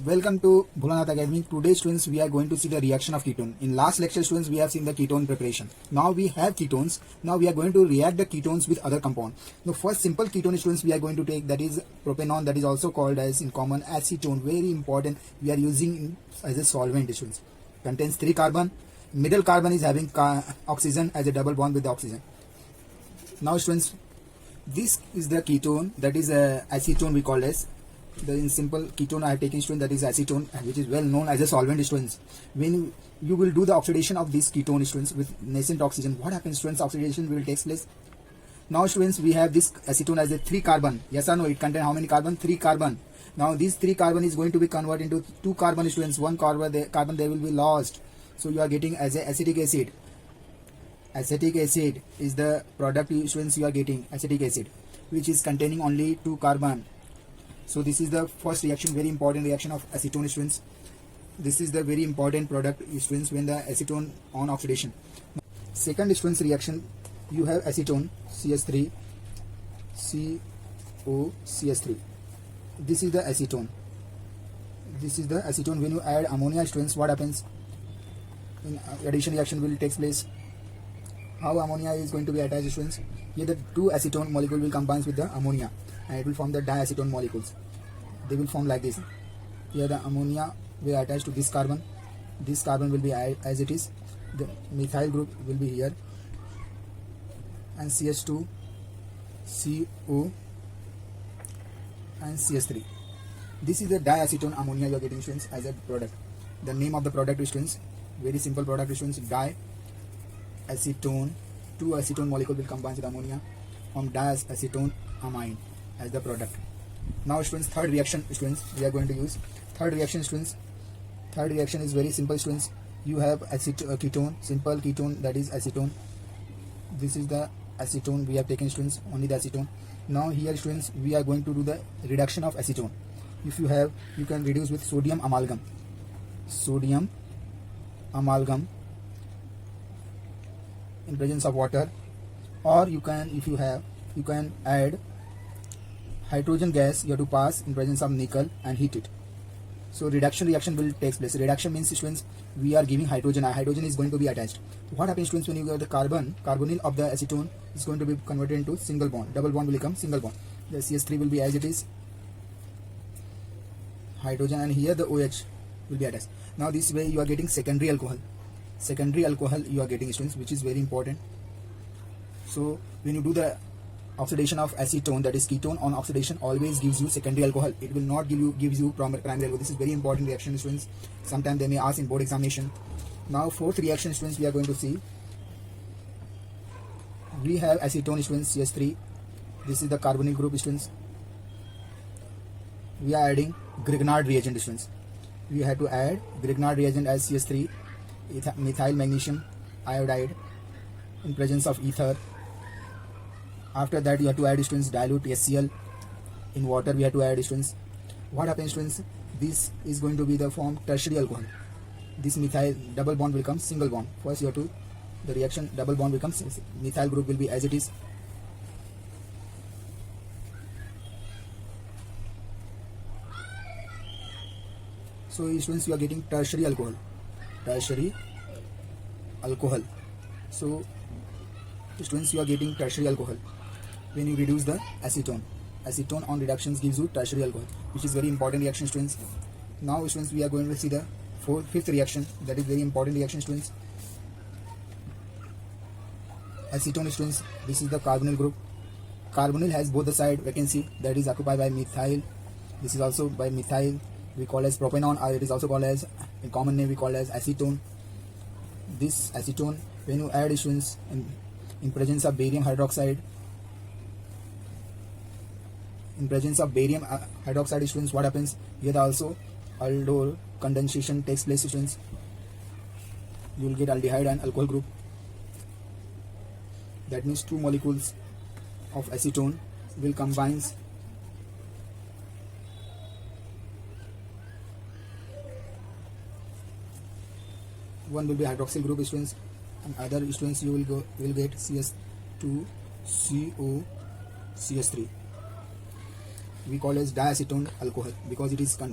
Welcome to Bholanath Academy. Today, students, we are going to see the reaction of ketone. In last lecture, students, we have seen the ketone preparation. Now we have ketones. Now we are going to react the ketones with other compound. The first simple ketone, students, we are going to take, that is propanol, that is also called as in common acetone. Very important. We are using as a solvent, students. Contains 3 carbon. Middle carbon is having oxygen as a double bond with the oxygen. Now, students, this is the ketone, that is acetone we call as. The in simple ketone I have taken, student, that is acetone, which is well known as a solvent, students. When you will do the oxidation of this ketone, students, with nascent oxygen, what happens, students? Oxidation will take place. Now, students, we have this acetone as a 3 carbon. Yes or no? It contains how many carbon? 3 carbon. Now this 3 carbon is going to be converted into 2 carbon, students. 1 carbon there will be lost. So you are getting as a acetic acid. Acetic acid is the product, students, you are getting acetic acid, which is containing only 2 carbon. So this is the first reaction, very important reaction of acetone, students. This is the very important product, students, when the acetone on oxidation. Second, students, reaction, you have acetone CS3 COCS3. This is the acetone. This is the acetone. When you add ammonia, students, what happens? In addition reaction will take place. How ammonia is going to be attached, students? Here the 2 acetone molecule will combine with the ammonia, and it will form the diacetone molecules. They will form like this. Here the ammonia will attach to this carbon. This carbon will be as it is. The methyl group will be here, and CH2, CO, and CS3. This is the diacetone ammonia you are getting, students, as a product. The name of the product, students, very simple product, students, diacetone. 2 acetone molecule will combine with ammonia, form diacetone amine as the product. Now, students, third reaction, students, we are going to use. Third reaction, students. Third reaction is very simple, students. You have ketone, simple ketone, that is acetone. This is the acetone we have taken, students, only the acetone. Now here, students, we are going to do the reduction of acetone. If you have, you can reduce with sodium amalgam. Sodium amalgam in presence of water, or you can, if you have, you can add hydrogen gas. You have to pass in presence of nickel and heat it. So reaction will take place. Reduction means, students, we are giving hydrogen. Hydrogen is going to be attached. What happens, students, when you get the carbonyl of the acetone is going to be converted into single bond. Double bond will become single bond. The CS3 will be as it is, hydrogen, and here the OH will be attached. Now this way you are getting secondary alcohol. Secondary alcohol you are getting, students, which is very important. So when you do the oxidation of acetone, that is ketone on oxidation, always gives you secondary alcohol. It will not gives you primary alcohol. This is very important reaction, students. Sometimes they may ask in board examination. Now fourth reaction, students, we are going to see. We have acetone, students, CS3. This is the carbonyl group, students. We are adding Grignard reagent, students. We have to add Grignard reagent as CS3, methyl magnesium iodide in presence of ether. After that, you have to add, students, dilute HCl. In water we have to add, students. What happens, students? This is going to be the form tertiary alcohol. This methyl double bond will become single bond. First you have to, the reaction double bond becomes, methyl group will be as it is. So students, you are getting tertiary alcohol. Tertiary alcohol. So students, you are getting tertiary alcohol when you reduce the acetone. Acetone on reductions gives you tertiary alcohol, which is very important reaction, students. Now, students, we are going to see the fifth reaction, that is very important reaction, students. Acetone, students, this is the carbonyl group. Carbonyl has both the side vacancy, that is occupied by methyl. This is also by methyl. We call as propanol, or it is also called as, in common name we call as acetone. This acetone, when you add, students, in presence of barium hydroxide, students, what happens? Here also aldol condensation takes place, students. You will get aldehyde and alcohol group. That means 2 molecules of acetone will combine. One will be hydroxyl group, students, and other, students, you will get CS2 CO CS3. we call as diacetone alcohol, because it is there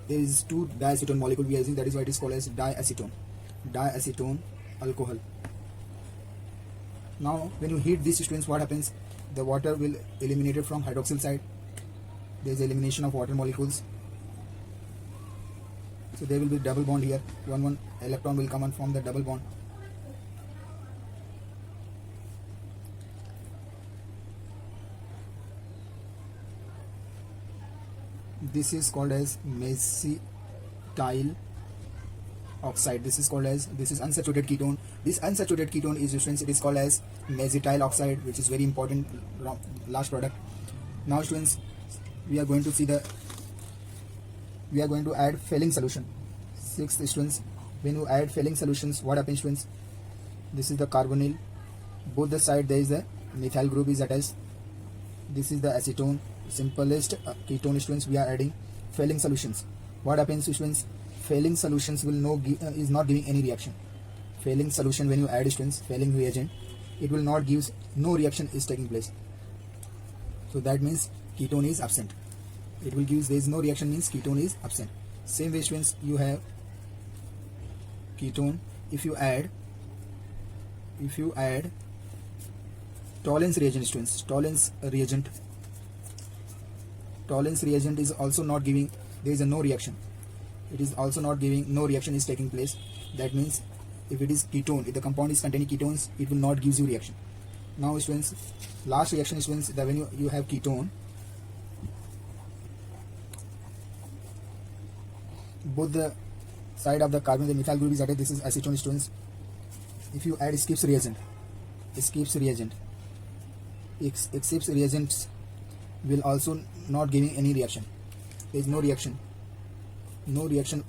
is two diacetone molecule we are using, that is why it is called as diacetone alcohol. Now when you heat these students, what happens? The water will eliminated from hydroxyl side. There is elimination of water molecules, so there will be double bond here. One electron will come and form the double bond. This is called as mesitile oxide. This is unsaturated ketone. This unsaturated ketone is, students, it is called as mesitile oxide, which is very important last product. Now students, we are going to add Fehling solution. Sixth, students, when you add Fehling solutions, what happens, students? This is the carbonyl. Both the side there is a methyl group is attached. This is the acetone. Simplest ketone, students, we are adding Fehling solutions. What happens, students? Fehling solutions will is not giving any reaction. Fehling solution, when you add, students, Fehling reagent, it will not give, no reaction is taking place. So that means ketone is absent. It will give, there is no reaction, means ketone is absent. Same way, students, you have ketone. If you add Tollens reagent, students, Tollens reagent is also not giving, there is a no reaction. It is also not giving, no reaction is taking place. That means if it is ketone, if the compound is containing ketones, it will not give you reaction. Now students, last reaction, students, that when you have ketone, both the side of the carbon, the methyl group is added. This is acetone, students. If you add Skipp's reagents will also not giving any reaction. There is no reaction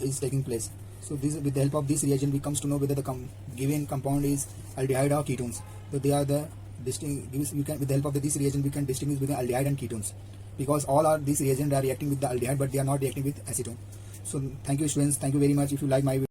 is taking place. So this, with the help of this reagent, we comes to know whether the given compound is aldehyde or ketones. So they are the with the help of this reagent we can distinguish between aldehyde and ketones, because all these reagents are reacting with the aldehyde, but they are not reacting with acetone. So thank you, students. Thank you very much. If you like my video,